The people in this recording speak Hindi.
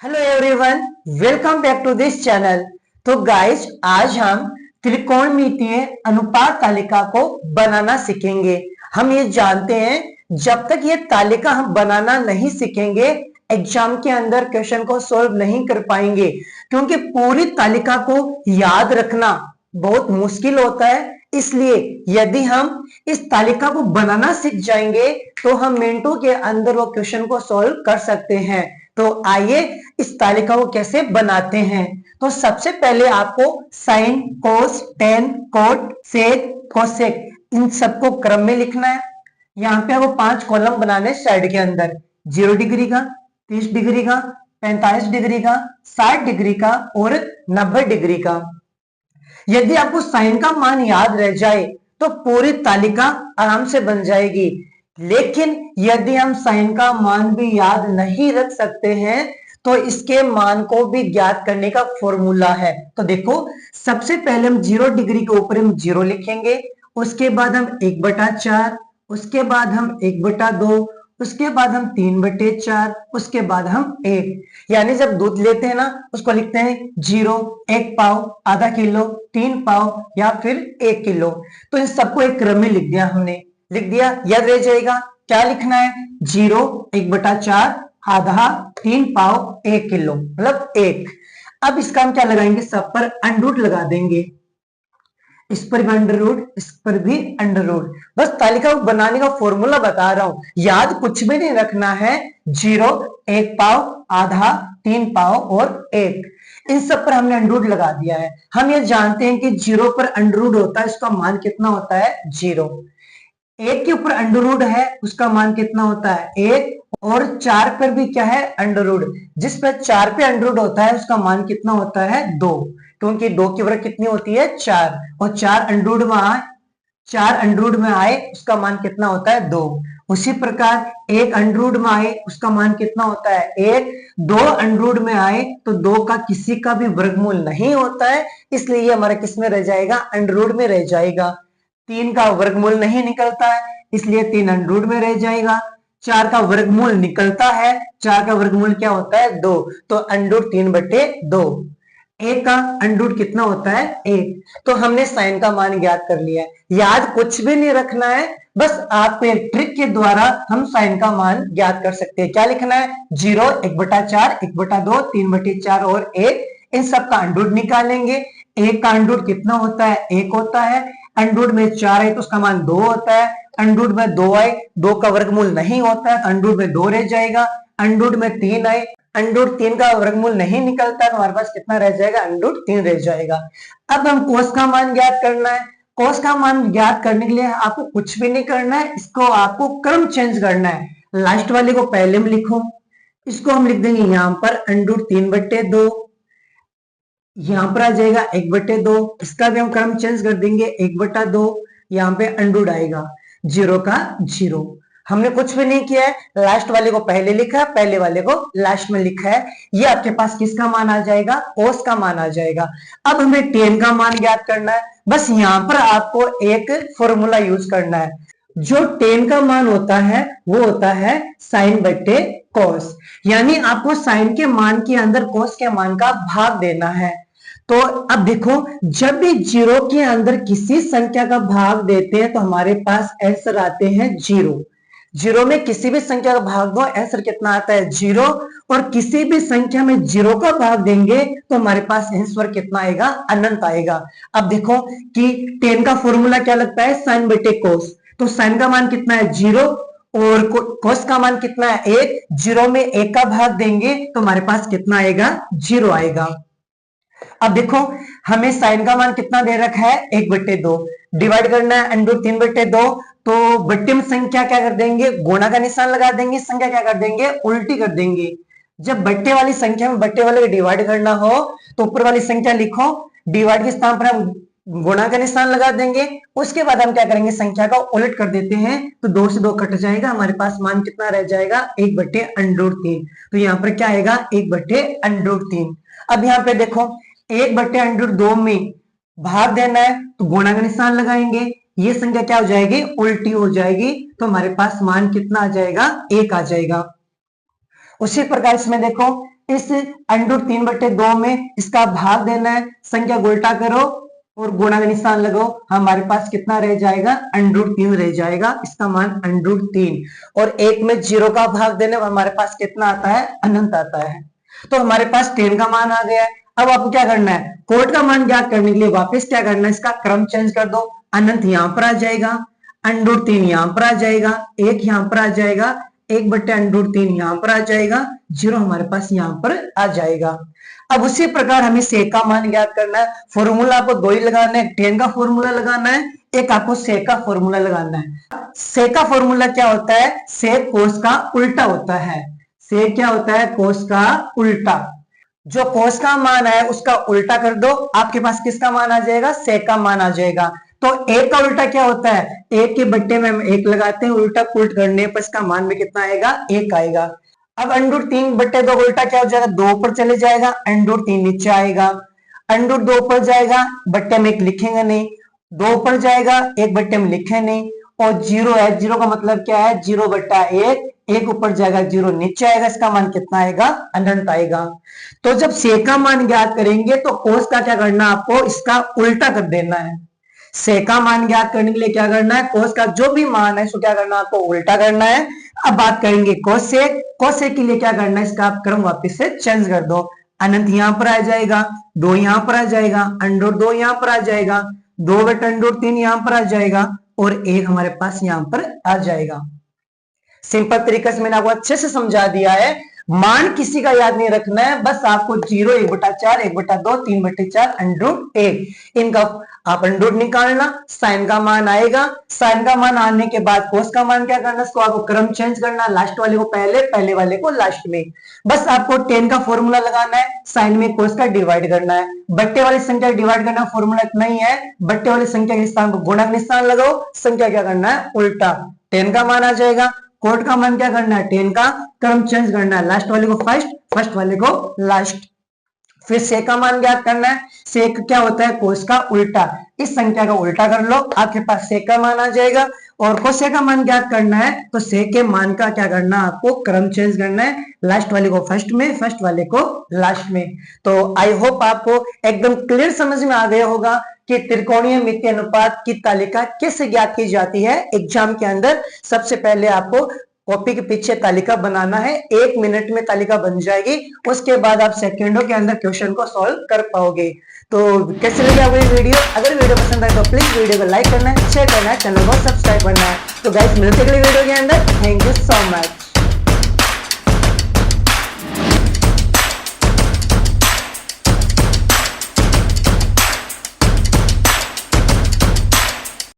Hello everyone, welcome back to this channel. तो गाइस, आज हम त्रिकोणमितीय अनुपात तालिका को बनाना सीखेंगे। हम ये जानते हैं जब तक ये तालिका हम बनाना नहीं सीखेंगे एग्जाम के अंदर क्वेश्चन को सॉल्व नहीं कर पाएंगे, क्योंकि पूरी तालिका को याद रखना बहुत मुश्किल होता है। इसलिए यदि हम इस तालिका को बनाना सीख जाएंगे तो हम मिनटों के अंदर वो क्वेश्चन को सॉल्व कर सकते हैं। तो आइए इस तालिका को कैसे बनाते हैं। तो सबसे पहले आपको साइन, कोस, टेन, कोट, सेक, कोसेक इन सबको क्रम में लिखना है। यहाँ पे आपको 5 कॉलम बनाने साइड के अंदर, 0 डिग्री का, 30 डिग्री का, 45 डिग्री का, 60 डिग्री का और 90 डिग्री का। यदि आपको साइन का मान याद रह जाए तो पूरी तालिका आराम से बन जाएगी। लेकिन यदि हम साइन का मान भी याद नहीं रख सकते हैं तो इसके मान को भी ज्ञात करने का फॉर्मूला है। तो देखो, सबसे पहले हम 0 डिग्री के ऊपर हम 0 लिखेंगे, उसके बाद हम 1/4, उसके बाद हम 1/2, उसके बाद हम 3/4, उसके बाद हम 1। यानी जब दूध लेते हैं ना, उसको लिखते हैं 0, 1 पाव, आधा किलो, 3 पाव या फिर 1 किलो। तो इन सबको एक क्रम में लिख दिया हमने, लिख दिया, याद रह जाएगा। क्या लिखना है? 0, 1/4, आधा, 3 पाव, 1 किलो, मतलब 1। अब इसका हम क्या लगाएंगे? सब पर अंडर रूट लगा देंगे। इस पर भी अंडर रूट, इस पर भी अंडर रूट। बस तालिका बनाने का फॉर्मूला बता रहा हूं, याद कुछ भी नहीं रखना है। 0, 1 पाव, आधा, 3 पाव और 1, इन सब पर हमने अंडर रूट लगा दिया है। हम ये जानते हैं कि 0 पर अंडर रूट होता है, इसका मान कितना होता है? 0। 1 के ऊपर अंडर रूट है, उसका मान कितना होता है? 1। और 4 पर भी क्या है? Under root. जिस पर 4 पे अंडर रूट होता है उसका मान कितना होता है? 2, क्योंकि 2 की वर्ग कितनी होती है? 4। और 4 अंडर रूट में आए, 4 अंडर रूट में आए उसका मान कितना होता है? 2। उसी प्रकार 1 अंडर रूट में आए उसका मान कितना होता है? 1। 2 अंडर रूट में आए तो 2 का किसी का भी वर्गमूल नहीं होता है, इसलिए ये हमारा किस में रह जाएगा? अंडर रूट में रह जाएगा। 3 का वर्गमूल नहीं निकलता है, इसलिए 3 अंडर रूट में रह जाएगा। 4 का वर्गमूल निकलता है, 4 का वर्गमूल क्या होता है? 2, तो अंडर रूट 3/2। 1 का अंडर रूट कितना होता है? 1। तो हमने साइन का मान ज्ञात कर लिया है। याद कुछ भी नहीं रखना है, बस आपको एक ट्रिक के द्वारा हम साइन का मान ज्ञात कर सकते हैं। क्या लिखना है? 0, 1/4, 1/2, 3/4 और 1, इन सब का अंडर रूट निकालेंगे। 1 का अंडर रूट कितना होता है? 1 होता है। अंडर रूट में 4 है तो उसका मान 2 होता है। अंडर रूट में 2 आए, 2 का वर्गमूल नहीं होता है, अंडर रूट में 2 रह जाएगा। अंडर रूट में 3 आए, अंडर रूट 3 का वर्गमूल नहीं निकलता तो हमारे पास कितना रह जाएगा? अंडर रूट 3 रह जाएगा। अब हम कोस का मान ज्ञात करना है। कोस का मान ज्ञात करने के लिए आपको कुछ भी नहीं करना है, इसको आपको क्रम चेंज करना है। लास्ट वाले को पहले में लिखो, इसको हम लिख देंगे यहां पर अंडर रूट 3/2, यहां पर आ जाएगा 1/2, इसका भी हम क्रम चेंज कर देंगे, 1/2, यहाँ पे अंडर रूट आएगा 0 का 0। हमने कुछ भी नहीं किया है, लास्ट वाले को पहले लिखा है, पहले वाले को लास्ट में लिखा है। ये आपके पास किसका मान आ जाएगा? कोस का मान आ जाएगा। अब हमें टेन का मान ज्ञात करना है। बस यहां पर आपको एक फॉर्मूला यूज करना है। जो टेन का मान होता है वो होता है साइन बटे कोस, यानी आपको साइन के मान के अंदर कोस के मान का भाग देना है। तो अब देखो, जब भी 0 के अंदर किसी संख्या का भाग देते हैं तो हमारे पास आंसर आते हैं 0। 0 में किसी भी संख्या का भाग दो, आंसर कितना आता है? 0। और किसी भी संख्या में 0 का भाग देंगे तो हमारे पास आंसर कितना आएगा? अनंत आएगा। अब देखो कि 10 का फॉर्मूला क्या लगता है? साइन बटे कोस। तो साइन का मान कितना है? 0 और कोस का मान कितना है? 1। 0 में 1 का भाग देंगे तो हमारे पास कितना आएगा? 0 आएगा। अब देखो, हमें साइन का मान कितना दे रखा है? 1/2। डिवाइड करना है अंडर रूट 3/2, तो बट्टे में संख्या क्या कर देंगे? गुणा का निशान लगा देंगे, संख्या क्या कर देंगे? उल्टी कर देंगे। जब बट्टे वाली संख्या में बट्टे वाले को डिवाइड करना हो तो ऊपर वाली संख्या लिखो, डिवाइड के स्थान पर हम गुणा का निशान लगा देंगे। उसके बाद हम क्या करेंगे? संख्या का उलट कर देते हैं, तो 2 से 2 कट जाएगा, हमारे पास मान कितना रह जाएगा? 1/√3। तो यहाँ पर क्या आएगा? 1/√3। अब यहाँ पे देखो, 1/√2 में भाग देना है तो गुणा का निशान लगाएंगे, ये संख्या क्या हो जाएगी? उल्टी हो जाएगी, तो हमारे पास मान कितना आ जाएगा? 1 आ जाएगा। उसी प्रकार इसमें देखो, इस √3/2 में इसका भाग देना है, संख्या को उल्टा करो और गुणा का निशान लगाओ, हमारे पास कितना रह जाएगा, √3 रह जाएगा, इसका मान √3। और 1 में 0 का भाग देने पर हमारे पास कितना आता है, अनंत आता है। तो हमारे पास 10 का मान आ गया है। अब आपको क्या करना है, कोड का मान ज्ञात करने के लिए वापस क्या करना है, इसका क्रम चेंज कर दो। अनंत यहां पर आ जाएगा, √3 यहां पर आ जाएगा, 1 यहां पर आ जाएगा, 1/√3 यहां पर आ जाएगा, 0 हमारे पास यहां पर आ जाएगा। अब उसी प्रकार हमें सेक का मान ज्ञात करना है। फॉर्मूला आपको दो ही लगाना है, 10 का फॉर्मूला लगाना है, एक आपको सेक का फॉर्मूला लगाना है। सेक का फॉर्मूला क्या होता है, सेक कोस का उल्टा होता है। सेक क्या होता है, कोस का उल्टा। जो कोस का मान है उसका उल्टा कर दो, आपके पास किसका मान आ जाएगा, सेक का मान आ जाएगा। तो 1 का उल्टा क्या होता है, 1 के बट्टे में हम 1 लगाते हैं, उल्टा पुलट करने पर इसका मान में कितना आएगा, 1 आएगा। अब √3/2 उल्टा क्या हो जाएगा, 2 पर चले जाएगा, √3 नीचे आएगा, √2 पर जाएगा, बट्टे में 1 लिखेंगे नहीं, 2 पर जाएगा, 1 बट्टे में लिखे नहीं, और 0 है, 0 का मतलब क्या है, 0/1, 1 ऊपर जाएगा, 0 नीचे आएगा, इसका मान कितना आएगा, अनंत आएगा। तो जब सेक का मान ज्ञात करेंगे तो कोस का क्या करना, आपको इसका उल्टा कर देना है। सेक का मान ज्ञात करने के लिए क्या करना है, कोस का जो भी मान है उसको क्या करना, आपको उल्टा करना है। अब बात करेंगे कोसेक। कोसेक के लिए क्या करना है, इसका आप क्रम वापस से चेंज कर दो। अनंत यहां पर आ जाएगा, 2 यहां पर आ जाएगा, √2 यहां पर आ जाएगा, 2/√3 यहां पर आ जाएगा, और 1 हमारे पास यहां पर आ जाएगा। सिंपल तरीके से मैंने आपको अच्छे से समझा दिया है। मान किसी का याद नहीं रखना है, बस आपको 0, 1/4, 1/2, 3/4, √1 इनका आप √ निकालना, साइन का मान आएगा। साइन का मान आने के बाद कोस का मान क्या करना, इसको आपको क्रम चेंज करना, लास्ट वाले को पहले, पहले वाले को लास्ट में। बस आपको 10 का फॉर्मूला लगाना है, साइन में कोस का डिवाइड करना है, बट्टे वाली संख्या डिवाइड करना, फॉर्मूला इतना ही है। बट्टे वाली संख्या के निशान को गुणा का निशान लगाओ, संख्या क्या करना है, उल्टा। 10 का मान आ जाएगा, कोड का मान क्या करना है, 10 का क्रम चेंज करना है, लास्ट वाले को फर्स्ट, फर्स्ट वाले को लास्ट। फिर सेक का मान ज्ञात करना है। सेक क्या होता है, कोस का उल्टा। इस संख्या का उल्टा कर लो, आपके पास सेक का मान आ जाएगा। और कोसेक का मान ज्ञात करना है तो सेक के मान का क्या करना, आपको क्रम चेंज करना है, लास्ट वाले को फर्स्ट में, फर्स्ट वाले को लास्ट में। तो आई होप आपको एकदम क्लियर समझ में आ गया होगा कि त्रिकोणीय मितीय अनुपात की तालिका कैसे ज्ञात की जाती है। एग्जाम के अंदर सबसे पहले आपको कॉपी के पीछे तालिका बनाना है, 1 मिनट में तालिका बन जाएगी, उसके बाद आप सेकंडों के अंदर क्वेश्चन को सॉल्व कर पाओगे। तो कैसे लगे आपको ये वीडियो, अगर वीडियो पसंद आए तो प्लीज वीडियो को लाइक करना है, शेयर करना है, चैनल को सब्सक्राइब करना है। तो गाइस मिलते हैं अगली वीडियो के अंदर, थैंक यू सो मच।